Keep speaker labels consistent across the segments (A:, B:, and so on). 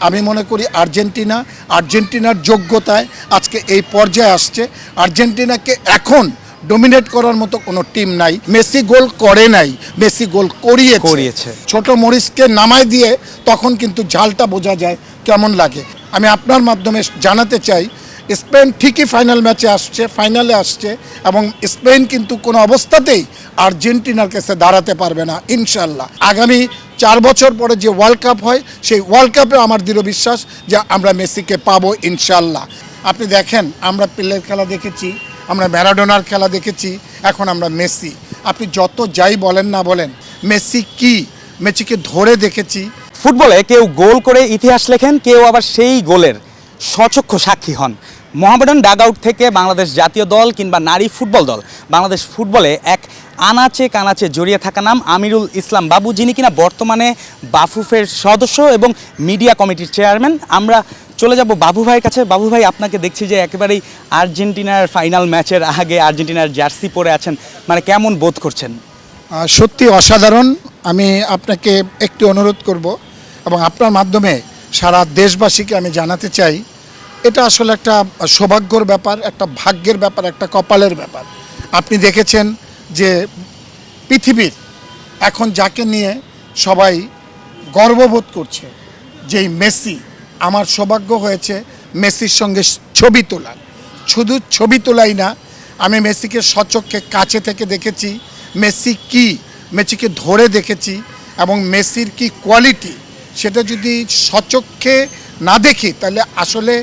A: আমি মনে করি আর্জেন্টিনার যোগ্যতায় আজকে এই পর্যায়ে আসছে। আর্জেন্টিনাকে এখন ডমিনেট করার মতো কোনো টিম নাই। মেসি গোল করে নাই, মেসি গোল করিয়েছে। ছোট মরিচকে নামায় দিয়ে তখন কিন্তু ঝালটা বোঝা যায় কেমন লাগে। আমি আপনার মাধ্যমে জানাতে চাই, স্পেন ঠিকই ফাইনালে আসছে এবং স্পেন কিন্তু কোনো অবস্থাতেই আর্জেন্টিনার কাছে দাঁড়াতে পারবে না ইনশাল্লাহ। আগামী 4 বছর পরে যে ওয়ার্ল্ড কাপ হয়, সেই ওয়ার্ল্ড কাপে আমার দৃঢ় বিশ্বাস যে আমরা মেসিকে পাবো ইনশাল্লাহ। আপনি দেখেন, আমরা পেলের খেলা দেখেছি, আমরা ম্যারাডোনার খেলা দেখেছি, এখন আমরা মেসি। আপনি যত যাই বলেন না বলেন, মেসিকে ধরে দেখেছি।
B: ফুটবলে কেউ গোল করে ইতিহাস লেখেন, কেউ আবার সেই গোলের সচক্ষু সাক্ষী হন। মোহামেডান ডাগআউট থেকে বাংলাদেশ জাতীয় দল কিংবা নারী ফুটবল দল, বাংলাদেশ ফুটবলে এক আনাচে কানাচে জড়িয়ে থাকা নাম আমিরুল ইসলাম বাবু, যিনি কিনা বর্তমানে বাফুফের সদস্য এবং মিডিয়া কমিটির চেয়ারম্যান। আমরা চলে যাব বাবু ভাইয়ের কাছে। বাবু ভাই, আপনাকে দেখছি যে একেবারেই আর্জেন্টিনার ফাইনাল ম্যাচের আগে আর্জেন্টিনার জার্সি পরে আছেন, মানে কেমন বোধ করছেন?
A: সত্যি অসাধারণ। আমি আপনাকে একটু অনুরোধ করব এবং আপনার মাধ্যমে সারা দেশবাসীকে আমি জানাতে চাই, এটা আসলে একটা সৌভাগ্যর ব্যাপার, একটা ভাগ্যের ব্যাপার, একটা কপালের ব্যাপার। আপনি দেখেছেন যে পৃথিবীর এখন যাকে নিয়ে সবাই গর্ববোধ করছে, যেই মেসি, আমার সৌভাগ্য হয়েছে মেসির সঙ্গে ছবি তোলার। শুধু ছবি তোলাই না, আমি মেসিকে সচক্ষে কাছে থেকে দেখেছি, মেসিকে ধরে দেখেছি এবং মেসির কি কোয়ালিটি সেটা যদি সচক্ষে না দেখি তাহলে আসলে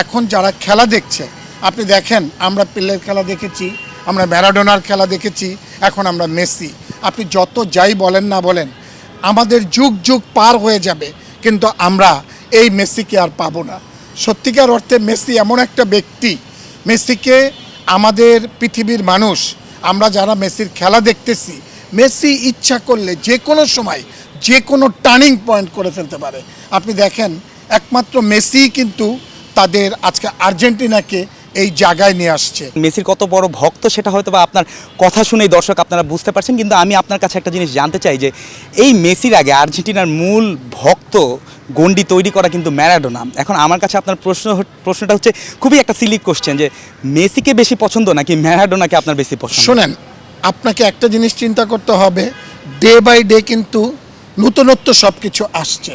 A: এখন যারা খেলা দেখছে, আপনি দেখেন, আমরা পেলের খেলা দেখেছি, আমরা ম্যারাডোনার খেলা দেখেছি, এখন আমরা মেসি। আপনি যত যাই বলেন না বলেন, আমাদের যুগ পার হয়ে যাবে, কিন্তু আমরা এই মেসিকে আর পাবো না। সত্যিকার অর্থে মেসি এমন একটা ব্যক্তি, মেসিকে আমাদের পৃথিবীর মানুষ, আমরা যারা মেসির খেলা দেখতেছি, মেসি ইচ্ছা করলে যে কোনো সময় যে কোনো টার্নিং পয়েন্ট করে ফেলতে পারে। আপনি দেখেন, একমাত্র মেসি কিন্তু তাদের আজকে আর্জেন্টিনাকে এই জায়গায় নিয়ে আসছে।
B: মেসির কত বড় ভক্ত সেটা হয়তো বা আপনার কথা শুনেই দর্শক আপনারা বুঝতে পারছেন, কিন্তু আমি আপনার কাছে একটা জিনিস জানতে চাই যে এই মেসির আগে আর্জেন্টিনার মূল ভক্ত গণ্ডি তৈরি করা কিন্তু ম্যারাডোনা। এখন আমার কাছে আপনার প্রশ্নটা হচ্ছে খুবই একটা সিলি কোশ্চেন, যে মেসিকে বেশি পছন্দ নাকি ম্যারাডোনাকে আপনার বেশি পছন্দ?
A: শোনেন, আপনাকে একটা জিনিস চিন্তা করতে হবে, ডে বাই ডে কিন্তু নতুনত্ব সব কিছু আসছে।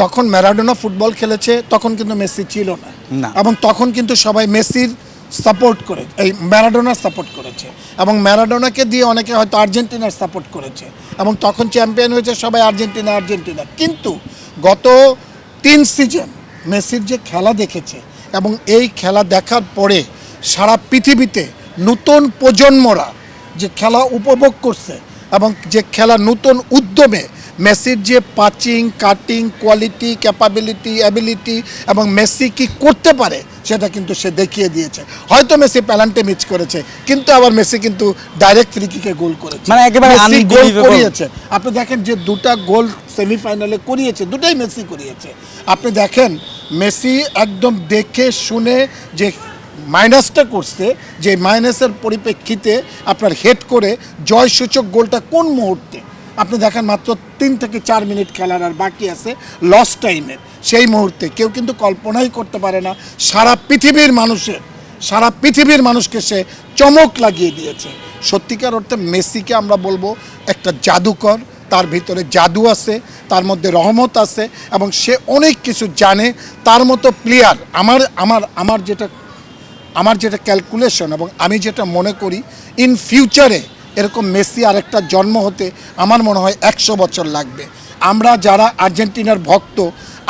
A: যখন ম্যারাডোনা ফুটবল খেলেছে তখন কিন্তু মেসি ছিল না, এবং তখন কিন্তু সবাই মেসির সাপোর্ট করে, এই ম্যারাডোনার সাপোর্ট করেছে, এবং ম্যারাডোনাকে দিয়ে অনেকে হয়তো আর্জেন্টিনার সাপোর্ট করেছে, এবং তখন চ্যাম্পিয়ন হয়েছে সবাই আর্জেন্টিনা। কিন্তু গত 3 সিজন মেসির যে খেলা দেখেছে, এবং এই খেলা দেখার পরে সারা পৃথিবীতে নতুন প্রজন্মরা যে খেলা উপভোগ করছে, এবং যে খেলা নতুন উদ্যমে মেসির যে passing, cutting, quality, capability, ability, এবং মেসি কি করতে পারে সেটা কিন্তু সে দেখিয়ে দিয়েছে। হয়তো মেসি প্যালান্টে মিস করেছে, কিন্তু আবার মেসি কিন্তু ডাইরেক্ট ফ্রি কিকে গোল করেছে,
B: মানে একেবারে
A: গোল করিয়েছে। আপনি দেখেন যে 2টা গোল সেমিফাইনালে করিয়েছে, 2টাই মেসি করিয়েছে। আপনি দেখেন মেসি একদম দেখে শুনে যে মাইনাসটা করছে, যে মাইনাসের পরিপ্রেক্ষিতে আপনার হেড করে জয়সূচক গোলটা কোন মুহূর্তে, আপনি দেখেন মাত্র 3 থেকে 4 মিনিট খেলার আর বাকি আছে লস টাইমের, সেই মুহূর্তে কেউ কিন্তু কল্পনাই করতে পারে না। সারা পৃথিবীর মানুষকে সে চমক লাগিয়ে দিয়েছে। সত্যিকার অর্থে মেসিকে আমরা বলবো একটা জাদুকর, তার ভিতরে জাদু আছে, তার মধ্যে রহমত আছে, এবং সে অনেক কিছু জানে। তার মতো প্লেয়ার আমার যেটা ক্যালকুলেশন, এবং আমি যেটা মনে করি, ইন ফিউচারে এরকম মেসি আরেকটা জন্ম হতে আমার মনে হয় 100 বছর লাগবে। আমরা যারা আর্জেন্টিনার ভক্ত,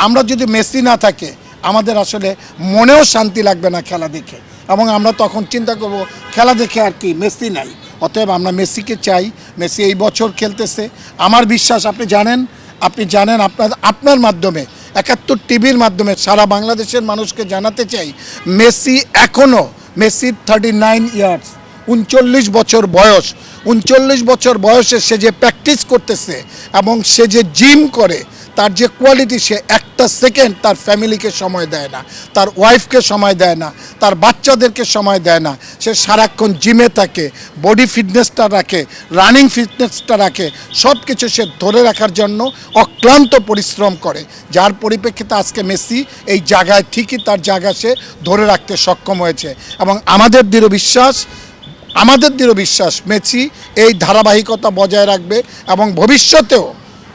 A: আমরা যদি মেসি না থাকে আমাদের আসলে মনেও শান্তি লাগবে না খেলা দেখে, এবং আমরা তখন চিন্তা করব খেলা দেখে আর কি, মেসি নাই। অতএব আমরা মেসিকে চাই। মেসি এই বছর খেলতেছে, আমার বিশ্বাস। আপনি জানেন আপনার মাধ্যমে 71 টিভির মাধ্যমে সারা বাংলাদেশের মানুষকে জানাতে চাই, মেসির 39 ইয়ার্স, 39 বছর বয়স। 39 বছর বয়সে সে যে প্র্যাকটিস করতেছে এবং সে যে জিম করে, তার যে কোয়ালিটি, সে একটা সেকেন্ড তার ফ্যামিলিকে সময় দেয় না, তার ওয়াইফকে সময় দেয় না, তার বাচ্চাদেরকে সময় দেয় না। সে সারাক্ষণ জিমে থাকে, বডি ফিটনেসটা রাখে, রানিং ফিটনেসটা রাখে, সব কিছু সে ধরে রাখার জন্য অক্লান্ত পরিশ্রম করে, যার পরিপ্রেক্ষিতে আজকে মেসি এই জায়গায় ঠিকই তার জায়গা সে ধরে রাখতে সক্ষম হয়েছে। এবং আমাদের দৃঢ় বিশ্বাস মেসি এই ধারাবাহিকতা বজায় রাখবে এবং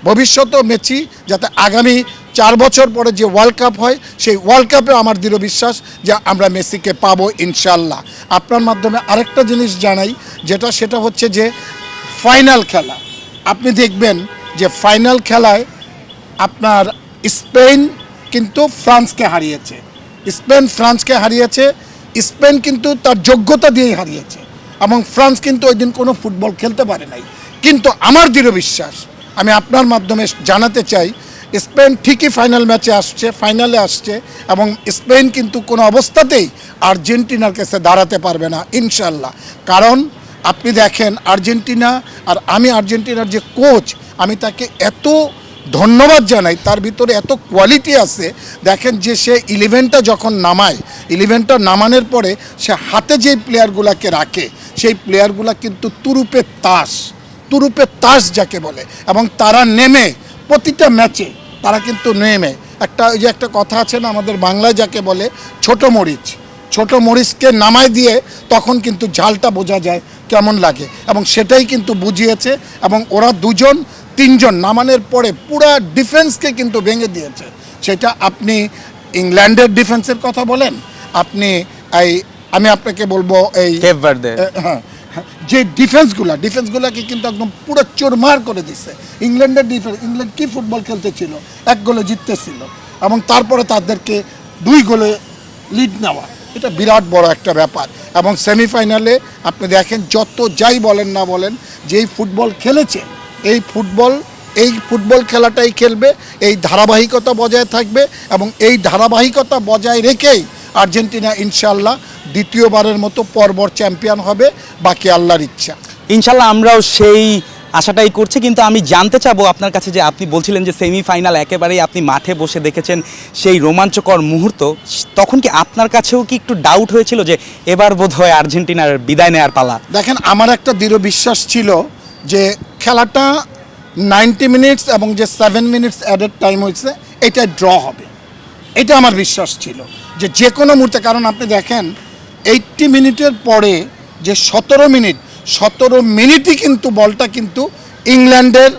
A: ভবিষ্যতেও মেসি যাতে আগামী 4 বছর পরে যে ওয়ার্ল্ড কাপ হয়, সেই ওয়ার্ল্ড কাপে আমার দৃঢ় বিশ্বাস যে আমরা মেসিকে পাবো ইনশাল্লাহ। আপনার মাধ্যমে আরেকটা জিনিস জানাই, সেটা হচ্ছে যে ফাইনাল খেলা আপনি দেখবেন যে ফাইনাল খেলায় আপনার স্পেন কিন্তু ফ্রান্সকে হারিয়েছে। স্পেন কিন্তু তার যোগ্যতা দিয়েই হারিয়েছে এবং ফ্রান্স কিন্তু ওই দিন কোনো ফুটবল খেলতে পারে নাই। কিন্তু আমার দৃঢ় বিশ্বাস, আমি আপনার মাধ্যমে জানাতে চাই, স্পেন ঠিকই ফাইনালে আসছে এবং স্পেন কিন্তু কোনো অবস্থাতেই আর্জেন্টিনার কাছে দাঁড়াতে পারবে না ইনশাল্লাহ। কারণ আপনি দেখেন আর্জেন্টিনা, আর আমি আর্জেন্টিনার যে কোচ, আমি তাকে এত ধন্যবাদ জানাই, তার ভিতরে এত কোয়ালিটি আছে। দেখেন যে সে 11টা যখন নামায়, 11টা নামানোর পরে সে হাতে যেই প্লেয়ারগুলোকে রাখে, সেই প্লেয়ারগুলো কিন্তু তুরুপে তাস যাকে বলে, এবং তারা নেমে প্রতিটা ম্যাচে তারা কিন্তু নেমে একটা কথা আছে না আমাদের বাংলায় যাকে বলে ছোট মরিচকে নামায় দিয়ে তখন কিন্তু ঝালটা বোঝা যায় কেমন লাগে, এবং সেটাই কিন্তু বুঝিয়েছে। এবং ওরা 2-3জন নামানোর পরে পুরা ডিফেন্সকে কিন্তু ভেঙে দিয়েছে। সেটা আপনি ইংল্যান্ডের ডিফেন্সের কথা বলেন, আমি আপনাকে বলবো এই
B: কেপ ভার্দে,
A: হ্যাঁ, যে ডিফেন্সগুলোকে কিন্তু একদম পুরো চোরমার করে দিচ্ছে। ইংল্যান্ড কি ফুটবল খেলতেছিল, 1 গোলে জিততেছিল এবং তারপরে তাদেরকে 2 গোলে লিড নেওয়া, এটা বিরাট বড় একটা ব্যাপার। এবং সেমিফাইনালে আপনি দেখেন যত যাই বলেন না বলেন, যেই ফুটবল খেলেছে এই ফুটবল খেলাটাই খেলবে, এই ধারাবাহিকতা বজায় থাকবে এবং এই ধারাবাহিকতা বজায় রেখেই আর্জেন্টিনা ইনশাল্লাহ দ্বিতীয়বারের মতো পরপর চ্যাম্পিয়ন হবে, বাকি আল্লাহর ইচ্ছা।
B: ইনশাল্লাহ আমরাও সেই আশাটাই করছি। কিন্তু আমি জানতে চাবো আপনার কাছে, যে আপনি বলছিলেন যে সেমিফাইনাল একেবারেই আপনি মাঠে বসে দেখেছেন সেই রোমাঞ্চকর মুহূর্ত, তখন কি আপনার কাছেও কি একটু ডাউট হয়েছিল যে এবার বোধহয় আর্জেন্টিনার বিদায় নেওয়ার পালা?
A: দেখেন, আমার একটা দৃঢ় বিশ্বাস ছিল যে খেলাটা 90 মিনিটস এবং যে 7 মিনিটস অ্যাডেড টাইম হয়েছে এটা ড্র হবে, এটা আমার বিশ্বাস ছিল যে কোনো মুহূর্তে। কারণ আপনি দেখেন 80 মিনিটের পরে যে 17 মিনিটই কিন্তু বলটা কিন্তু ইংল্যান্ডের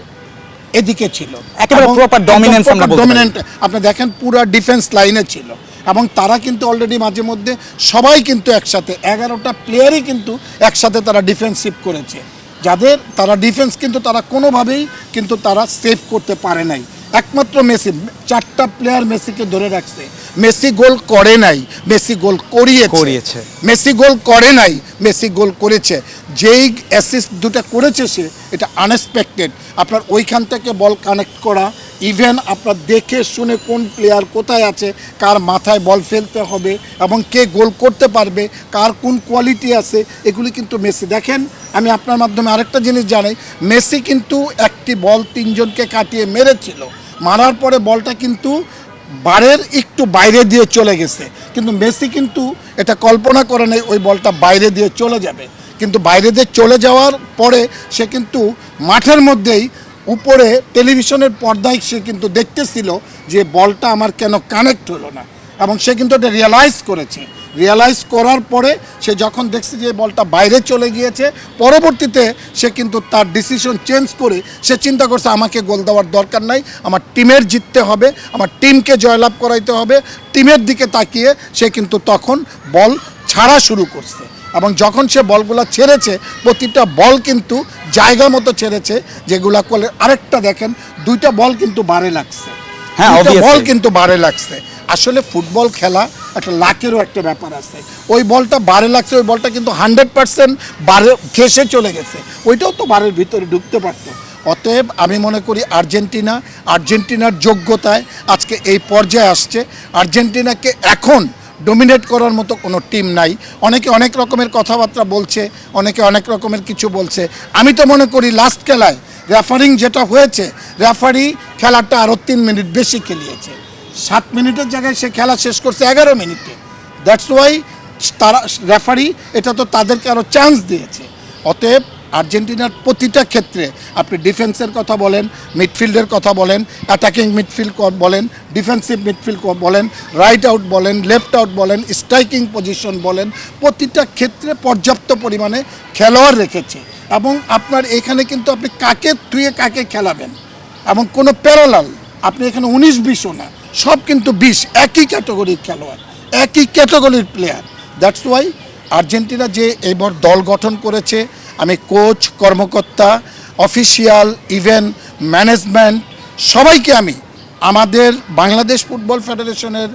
A: এদিকে ছিল,
B: একেবারে প্রপার ডমিনেন্স আমরা বলতে পারি।
A: ডমিনেন্ট আপনি দেখেন পুরো ডিফেন্স লাইনে ছিল এবং তারা কিন্তু অলরেডি মাঝে মধ্যে সবাই কিন্তু একসাথে 11টা প্লেয়ারই কিন্তু একসাথে তারা ডিফেন্সিভ করেছে, যাদের তারা ডিফেন্স কিন্তু তারা কোনোভাবেই কিন্তু তারা সেভ করতে পারে নাই। একমাত্র মেসি 4টা প্লেয়ার মেসিকে ধরে রাখছে। মেসি গোল করে নাই, মেসি গোল করিয়েছে। মেসি গোল করে নাই, মেসি গোল করেছে। যেই অ্যাসিস্ট 2টা করেছে সে, এটা আনএক্সপেক্টেড। আপনার ওইখান থেকে বল কানেক্ট করা, ইভেন আপনার দেখে শুনে কোন প্লেয়ার কোথায় আছে, কার মাথায় বল ফেলতে হবে এবং কে গোল করতে পারবে, কার কোন কোয়ালিটি আছে, এগুলি কিন্তু মেসি। দেখেন, আমি আপনার মাধ্যমে আরেকটা জিনিস জানাই, মেসি কিন্তু একটি বল 3 জনকে কাটিয়ে মেরেছিল, মারার পরে বলটা কিন্তু বারের একটু বাইরে দিয়ে চলে গেছে, কিন্তু মেসি কিন্তু এটা কল্পনা করে নাই ওই বলটা বাইরে দিয়ে চলে যাবে। কিন্তু বাইরে দিয়ে চলে যাওয়ার পরে সে কিন্তু মাঠের মধ্যেই উপরে টেলিভিশনের পর্দায় সে কিন্তু দেখতেছিল যে বলটা আমার কেন কানেক্ট হলো না, এবং সে কিন্তু এটা রিয়ালাইজ করার পরে সে যখন দেখছে যে বলটা বাইরে চলে গিয়েছে, পরবর্তীতে সে কিন্তু তার ডিসিশন চেঞ্জ করে সে চিন্তা করছে আমাকে গোল দেওয়ার দরকার নাই, আমার টিমের জিততে হবে, আমার টিমকে জয়লাভ করাইতে হবে। টিমের দিকে তাকিয়ে সে কিন্তু তখন বল ছাড়া শুরু করছে, এবং যখন সে বলগুলো ছেড়েছে প্রতিটা বল কিন্তু জায়গা মতো ছেড়েছে, যেগুলা করলে আরেকটা দেখেন 2টা বল কিন্তু বারে লাগছে, বল কিন্তু বারে লাগছে। আসলে ফুটবল খেলা একটা লাকেরও একটা ব্যাপার আছে। ওই বলটা বারে লাগছে, ওই বলটা কিন্তু 100% বারে ঘেসে চলে গেছে, ওইটাও তো বারের ভিতরে ঢুকতে পারতো। অতএব আমি মনে করি আর্জেন্টিনার যোগ্যতায় আজকে এই পর্যায়ে আসছে। আর্জেন্টিনাকে এখন ডোমিনেট করার মতো কোনো টিম নাই। অনেকে অনেক রকমের কথাবার্তা বলছে, অনেকে অনেক রকমের কিছু বলছে। আমি তো মনে করি লাস্ট খেলায় রেফারিং যেটা হয়েছে, রেফারি খেলাটা আরও 3 মিনিট বেশি খেলিয়েছে। 7 মিনিটের জায়গায় সে খেলা শেষ করছে 11 মিনিটে। দ্যাটস ওয়াই তারা রেফারি এটা তো তাদেরকে আরও চান্স দিয়েছে। অতএব আর্জেন্টিনার প্রতিটা ক্ষেত্রে আপনি ডিফেন্সের কথা বলেন, মিডফিল্ডের কথা বলেন, অ্যাটাকিং মিডফিল্ড বলেন, ডিফেন্সিভ মিডফিল্ড বলেন, রাইট আউট বলেন, লেফট আউট বলেন, স্ট্রাইকিং পজিশন বলেন, প্রতিটা ক্ষেত্রে পর্যাপ্ত পরিমাণে খেলোয়াড় রেখেছে। এবং আপনার এখানে কিন্তু আপনি কাকে থুয়ে কাকে খেলাবেন এবং কোনো প্যারালাল আপনি এখানে 19-20ও না, সব কিন্তু 20 একই ক্যাটাগরির খেলোয়াড়, একই ক্যাটাগরির প্লেয়ার। দ্যাটস ওয়াই আর্জেন্টিনা যে এবার দল গঠন করেছে, আমি কোচ, কর্মকর্তা, অফিসিয়াল, ইভেন ম্যানেজমেন্ট সবাইকে আমি আমাদের বাংলাদেশ ফুটবল ফেডারেশনের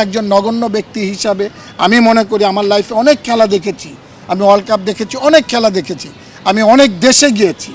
A: একজন নগণ্য ব্যক্তি হিসাবে আমি মনে করি আমার লাইফে অনেক খেলা দেখেছি, আমি ওয়ার্ল্ড কাপ দেখেছি, অনেক খেলা দেখেছি, আমি অনেক দেশে গিয়েছি,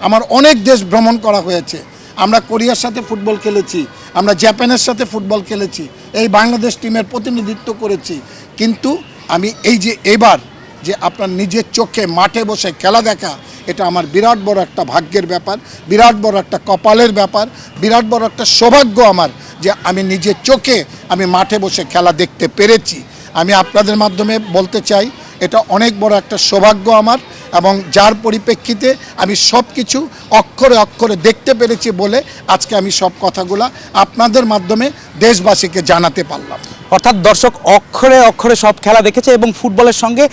A: আমার অনেক দেশ ভ্রমণ করা হয়েছে, আমরা কোরিয়ার সাথে ফুটবল খেলেছি, আমরা জাপানের সাথে ফুটবল খেলেছি, এই বাংলাদেশ টিমের প্রতিনিধিত্ব করেছি। কিন্তু আমি এই যে এবার যে আপনার নিজের চোখে মাঠে বসে খেলা দেখা, এটা আমার বিরাট বড় একটা ভাগ্যের ব্যাপার, বিরাট বড় একটা কপালের ব্যাপার, বিরাট বড় একটা সৌভাগ্য আমার যে আমি নিজের চোখে আমি মাঠে বসে খেলা দেখতে পেরেছি। আমি আপনাদের মাধ্যমে বলতে চাই এটা অনেক বড় একটা সৌভাগ্য আমার, এবং যার পরিপ্রেক্ষিতে আমি সব কিছু অক্ষরে অক্ষরে দেখতে পেরেছি বলে আজকে আমি সব কথাগুলা আপনাদের মাধ্যমে দেশবাসীকে জানাতে পারলাম।
B: অর্থাৎ দর্শক অক্ষরে অক্ষরে সব খেলা দেখেছে এবং ফুটবলের সঙ্গে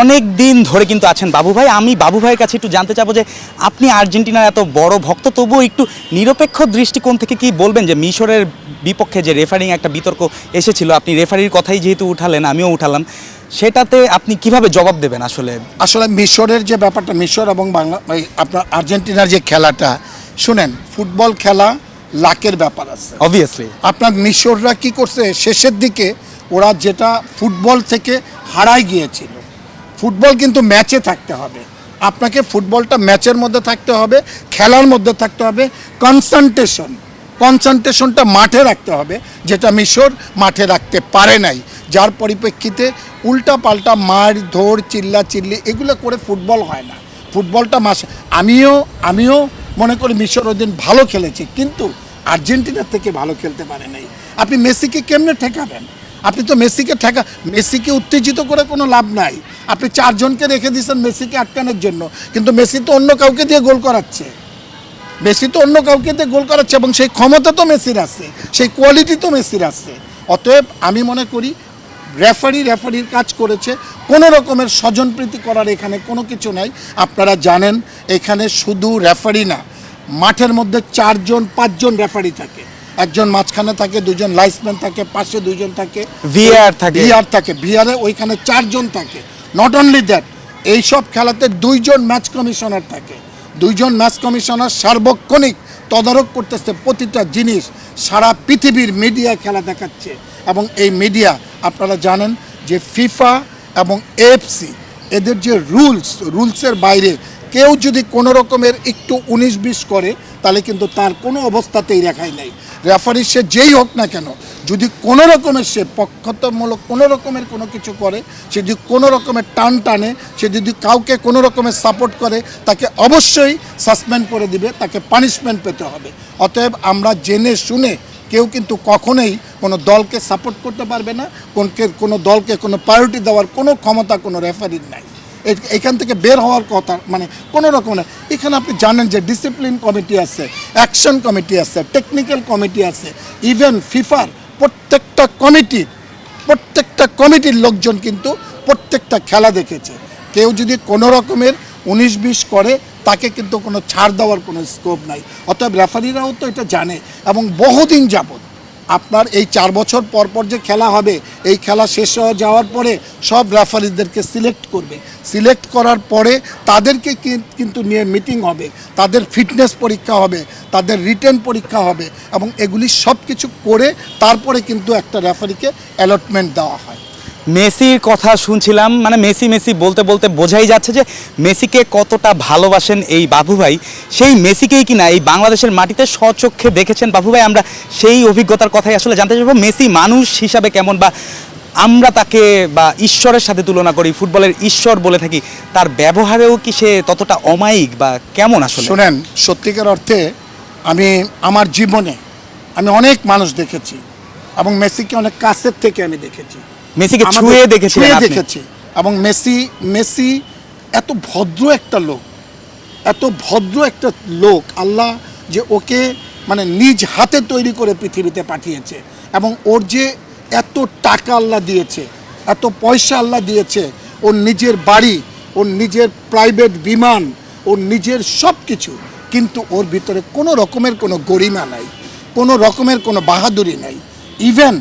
B: অনেক দিন ধরে কিন্তু আছেন বাবু ভাই। আমি বাবু ভাইয়ের কাছে একটু জানতে চাবো যে আপনি আর্জেন্টিনার এত বড় ভক্ত, তবুও একটু নিরপেক্ষ দৃষ্টিকোণ থেকে কি বলবেন যে মিশরের বিপক্ষে যে রেফারিং একটা বিতর্ক এসেছিল, আপনি রেফারির কথাই যেহেতু উঠালেন, আমিও উঠালাম, সেটাতে আপনি কিভাবে জবাব দেবেন? আসলে
A: মিশরের যে ব্যাপারটা, মিশর এবং আপনার আর্জেন্টিনার যে খেলাটা, শুনেন, ফুটবল খেলা লাকের ব্যাপার আছে
B: অবভিয়াসলি।
A: আপনার মিশররা কি করছে শেষের দিকে, ওরা যেটা ফুটবল থেকে হারাই গিয়েছিল। ফুটবল কিন্তু ম্যাচে থাকতে হবে, আপনাকে ফুটবলটা ম্যাচের মধ্যে থাকতে হবে, খেলার মধ্যে থাকতে হবে, কনসেন্ট্রেশনটা মাঠে রাখতে হবে, যেটা মিশর মাঠে রাখতে পারে নাই। যার পরিপ্রেক্ষিতে উল্টা পাল্টা মার ধর চিল্লি এগুলো করে ফুটবল হয় না। ফুটবলটা আমিও মনে করি মিশর ওই দিন ভালো খেলেছে, কিন্তু আর্জেন্টিনার থেকে ভালো খেলতে পারে নাই। আপনি মেসিকে কেমনে ঠেকাবেন? আপনি তো মেসিকে উত্তেজিত করে কোনো লাভ নাই। আপনি 4 জনকে রেখে দিয়েছেন মেসিকে আটকানোর জন্য, কিন্তু মেসি তো অন্য কাউকে দিয়ে গোল করাচ্ছে, এবং সেই ক্ষমতা তো মেসির আছে, সেই কোয়ালিটি তো মেসির আছে। অতএব আমি মনে করি রেফারির কাজ করেছে, কোনো রকমের স্বজনপ্রীতি করার এখানে কোনো কিছু নাই। আপনারা জানেন এখানে শুধু রেফারি না, মাঠের মধ্যে 4 জন 5 জন রেফারি থাকে, একজন মাঝখানে থাকে, 2 জন লাইসম্যান থাকে, পাশে 2 জন থাকে,
B: ভিআর থাকে,
A: ভিআরে ওইখানে 4 জন থাকে। নট অনলি দ্যাট, এইসব খেলাতে 2 জন ম্যাচ কমিশনার থাকে, 2 জন ম্যাচ কমিশনার সার্বক্ষণিক তদারক করতেছে প্রতিটা জিনিস। সারা পৃথিবীর মিডিয়া খেলা দেখাচ্ছে, এবং এই মিডিয়া আপনারা জানেন যে ফিফা এবং এএফসি এদের যে রুলসের বাইরে কেউ যদি কোনো রকমের একটু 19-20 করে, তাহলে কিন্তু তার কোনো অবস্থাতেই রেখাই নাই। রেফারি সে যেই হোক না কেন, যদি কোনো রকমের সে পক্ষপাতমূলক কোনো রকমের কোনো কিছু করে, সে যদি কোনো রকমের টানে, সে যদি কাউকে কোনো রকমের সাপোর্ট করে, তাকে অবশ্যই সাসপেন্ড করে দিবে, তাকে পানিশমেন্ট পেতে হবে। অতএব আমরা জেনে শুনে কেউ কিন্তু কখনোই কোনো দলকে সাপোর্ট করতে পারবে না, কোনো দলকে কোনো প্রায়োরিটি দেওয়ার কোনো ক্ষমতা কোনো রেফারির নাই। এখান থেকে বের হওয়ার কথা মানে কোনো রকম না। এখানে আপনি জানেন যে ডিসিপ্লিন কমিটি আছে, অ্যাকশন কমিটি আছে, টেকনিক্যাল কমিটি আছে, ইভেন ফিফার প্রত্যেকটা কমিটির লোকজন কিন্তু প্রত্যেকটা খেলা দেখেছে। কেউ যদি কোনো রকমের 19-20 করে, তাকে কিন্তু কোনো ছাড় দেওয়ার কোনো স্কোপ নাই। অতএব রেফারিরাও তো এটা জানে, এবং বহুদিন যাবত আপনার এই 4 বছর পর যে খেলা হবে, এই খেলা শেষ হয়ে যাওয়ার পরে সব রেফারিদেরকে সিলেক্ট করার পরে তাদেরকে কিন্তু নিয়ে মিটিং হবে, তাদের ফিটনেস পরীক্ষা হবে, তাদের রিটেন পরীক্ষা হবে, এবং এগুলি সব কিছু করে তারপরে কিন্তু একটা রেফারিকে অ্যালটমেন্ট দেওয়া হয়।
B: মেসির কথা শুনছিলাম, মানে মেসি বলতে বলতে বোঝাই যাচ্ছে যে মেসিকে কতটা ভালোবাসেন এই বাবু ভাই। সেই মেসিকেই কিনা এই বাংলাদেশের মাটিতে স্বচক্ষে দেখেছেন বাবু ভাই। আমরা সেই অভিজ্ঞতার কথাই আসলে জানতে চাইব, মেসি মানুষ হিসাবে কেমন, বা আমরা তাকে বা ঈশ্বরের সাথে তুলনা করি, ফুটবলের ঈশ্বর বলে থাকি, তার ব্যবহারেও কি সে ততটা অমায়িক বা কেমন আসলে?
A: শোনেন, সত্যিকার অর্থে আমি আমার জীবনে আমি অনেক মানুষ দেখেছি এবং মেসিকে অনেক কাছের থেকে আমি দেখেছি,
B: মেসিকে
A: আমাদের
B: ছুঁয়ে দেখেছিলেন
A: ছুঁয়ে
B: আপনি?
A: দেখেছি। এবং মেসি এত ভদ্র একটা লোক, এত ভদ্র একটা লোক, আল্লাহ যে ওকে মানে নিজ হাতে তৈরি করে পৃথিবীতে পাঠিয়েছে, এবং ওর যে এত টাকা আল্লাহ দিয়েছে, এত পয়সা আল্লাহ দিয়েছে, ওর নিজের বাড়ি, ওর নিজের প্রাইভেট বিমান, ওর নিজের সব কিছু, কিন্তু ওর ভিতরে কোনো রকমের কোনো গরিমা নাই, কোনো রকমের কোনো বাহাদুরি নাই। ইভেন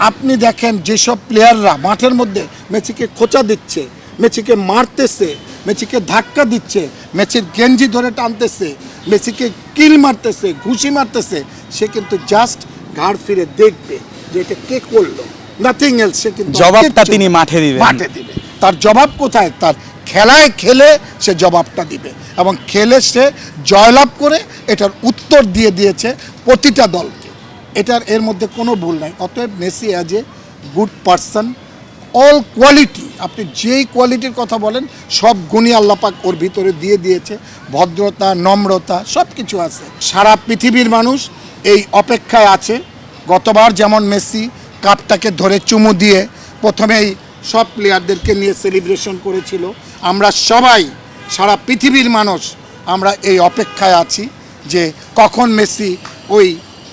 A: আপনি দেখেন যেসব প্লেয়াররা মাঠের মধ্যে মেসিকে খোঁচা দিচ্ছে, মেসিকে মারতেছে, মেসিকে ধাক্কা দিচ্ছে, মেসির গেঞ্জি ধরে টানতেছে, মেসিকে কিল মারতেছে, ঘুষি মারতেছে, সে কিন্তু জাস্ট ঘাড় ফিরে দেখবে যে এটা কে করলো, নাথিং এলস। সে কিন্তু
B: জবাবটা তিনি মাঠে দিবেন।
A: মাঠে দিবে। তার জবাব কোথায়? তার খেলায় খেলে সে জবাবটা দিবে, এবং খেলে সে জয়লাভ করে এটার উত্তর দিয়ে দিয়েছে প্রতিটা দলকে। এর মধ্যে কোনো ভুল নাই। অতএব Messi as a good person, all quality, আপনি যেই কোয়ালিটির কথা বলেন সব গুণই আল্লাপাক ওর ভিতরে দিয়ে দিয়েছে। ভদ্রতা, নম্রতা সব কিছু আছে। সারা পৃথিবীর মানুষ এই অপেক্ষায় আছে। গতবার যেমন মেসি কাপটাকে ধরে চুমু দিয়ে প্রথমেই সব প্লেয়ারদেরকে নিয়ে সেলিব্রেশন করেছিল, আমরা সবাই, সারা পৃথিবীর মানুষ, আমরা এই অপেক্ষায় আছি যে কখন মেসি ওই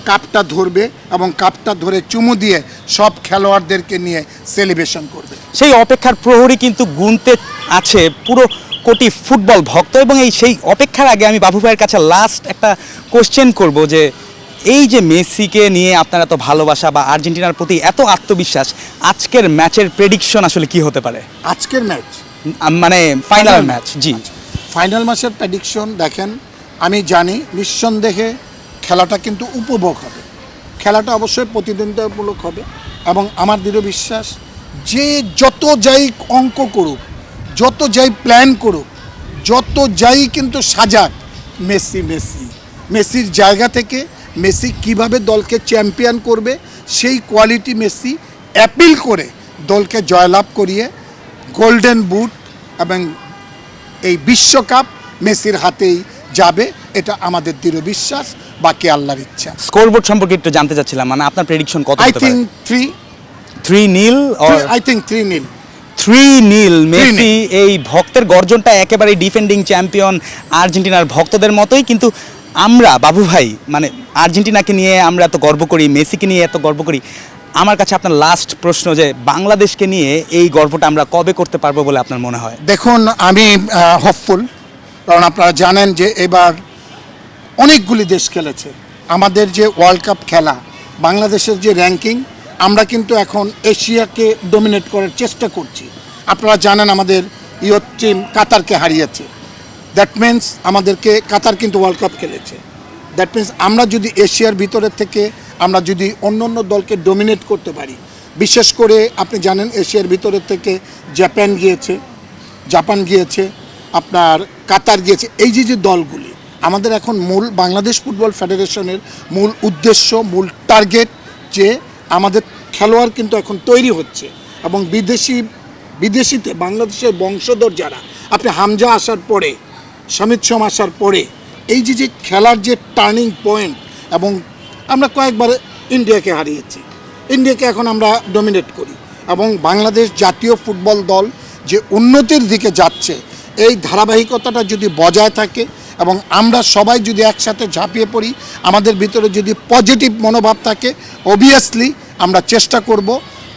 A: কাপটা ধরবে এবং কাপটা ধরে চুমু দিয়ে সব খেলোয়াড়দেরকে নিয়ে সেলিব্রেশন করবে।
B: সেই অপেক্ষার প্রহরী কিন্তু গুনতে আছে পুরো কোটি ফুটবল ভক্ত, এবং সেই অপেক্ষার আগে আমি বাবু ভাইয়ের কাছে লাস্ট একটা কোশ্চেন করব যে এই যে মেসিকে নিয়ে আপনার এত ভালোবাসা বা আর্জেন্টিনার প্রতি এত আত্মবিশ্বাস, আজকের ম্যাচের প্রেডিকশন আসলে কি হতে পারে?
A: আজকের ম্যাচ
B: মানে ফাইনাল ম্যাচ, জি।
A: ফাইনাল ম্যাচের প্রেডিকশন দেখেন, আমি জানি নিঃসন্দেহে খেলাটা কিন্তু উপভোগ হবে, খেলাটা অবশ্যই প্রতিদ্বন্দ্বিতামূলক হবে, এবং আমার দৃঢ় বিশ্বাস যে যত যাই অঙ্ক করুক, যত যাই প্ল্যান করুক, যত যাই কিন্তু সাজাক, মেসির জায়গা থেকে মেসি কিভাবে দলকে চ্যাম্পিয়ন করবে সেই কোয়ালিটি মেসি অ্যাপিল করে দলকে জয়লাভ করিয়ে গোল্ডেন বুট এবং এই বিশ্বকাপ মেসির হাতেই যাবে, এটা আমাদের দৃঢ় বিশ্বাস, বাকি আল্লাহর ইচ্ছা।
B: স্কোরবোর্ড সম্পর্কে একটু জানতে চাচ্ছিলাম, মানে আপনার প্রেডিকশন কত
A: আই
B: হতে পারে?
A: Think
B: 3-0 or
A: I think 3-0।
B: 3-0 Messi. এই ভক্তের গর্জনটা একেবারে ডিফেন্ডিং চ্যাম্পিয়ন আর্জেন্টিনার ভক্তদের মতোই, কিন্তু আমরা বাবু ভাই মানে আর্জেন্টিনাকে নিয়ে আমরা এত গর্ব করি, মেসিকে নিয়ে এত গর্ব করি, আমার কাছে আপনার লাস্ট প্রশ্ন যে বাংলাদেশকে নিয়ে এই গর্বটা আমরা কবে করতে পারবো বলে আপনার মনে হয়?
A: দেখুন, আমি হোপফুল, কারণ আপনারা জানেন যে এবার অনেকগুলি দেশ খেলেছে। আমাদের যে ওয়ার্ল্ড কাপ খেলা, বাংলাদেশের যে র্যাঙ্কিং, আমরা কিন্তু এখন এশিয়াকে ডমিনেট করার চেষ্টা করছি। আপনারা জানেন আমাদের ইয়ুথ টিম কাতারকে হারিয়েছে, দ্যাট মিন্স আমাদেরকে কাতার কিন্তু ওয়ার্ল্ড কাপ খেলেছে। দ্যাট মিন্স আমরা যদি এশিয়ার ভিতরের থেকে আমরা যদি অন্য অন্য দলকে ডমিনেট করতে পারি, বিশেষ করে আপনি জানেন এশিয়ার ভিতরের থেকে জাপান গিয়েছে, আপনার কাতার গিয়েছে, এই যে দলগুলি আমাদের এখন মূল বাংলাদেশ ফুটবল ফেডারেশনের মূল উদ্দেশ্য, মূল টার্গেট যে আমাদের খেলোয়াড় কিন্তু এখন তৈরি হচ্ছে, এবং বিদেশিতে বাংলাদেশের বংশধর যারা, আপনি হামজা আসার পরে, সমিত সোম আসার পরে, এই যে খেলার যে টার্নিং পয়েন্ট, এবং আমরা কয়েকবার ইন্ডিয়াকে হারিয়েছি, ইন্ডিয়াকে এখন আমরা ডমিনেট করি, এবং বাংলাদেশ জাতীয় ফুটবল দল যে উন্নতির দিকে যাচ্ছে, এই ধারাবাহিকতাটা যদি বজায় থাকে এবং আমরা সবাই যদি একসাথে ঝাঁপিয়ে পড়ি, আমাদের ভিতরে যদি পজিটিভ মনোভাব থাকে, অবভিয়াসলি আমরা চেষ্টা করব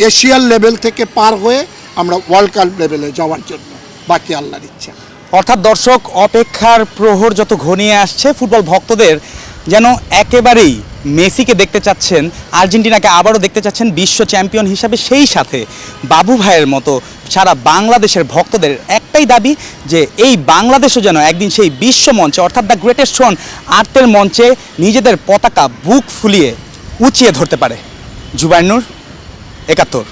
A: এশিয়ার লেভেল থেকে পার হয়ে আমরা ওয়ার্ল্ড কাপ লেভেলে যাওয়ার জন্য, বাকি আল্লাহর ইচ্ছা।
B: অর্থাৎ দর্শক, অপেক্ষার প্রহর যত ঘনিয়ে আসছে, ফুটবল ভক্তদের যেন একেবারেই মেসিকে দেখতে চাচ্ছেন, আর্জেন্টিনাকে আবারও দেখতে চাচ্ছেন বিশ্ব চ্যাম্পিয়ন হিসাবে। সেই সাথে বাবু ভাইয়ের মতো সারা বাংলাদেশের ভক্তদের একটাই দাবি যে এই বাংলাদেশও যেন একদিন সেই বিশ্ব মঞ্চে, অর্থাৎ দ্য গ্রেটেস্ট ওয়ান আর্টের মঞ্চে নিজেদের পতাকা বুক ফুলিয়ে উঁচিয়ে ধরতে পারে। জুবাইর নূর, ৭১।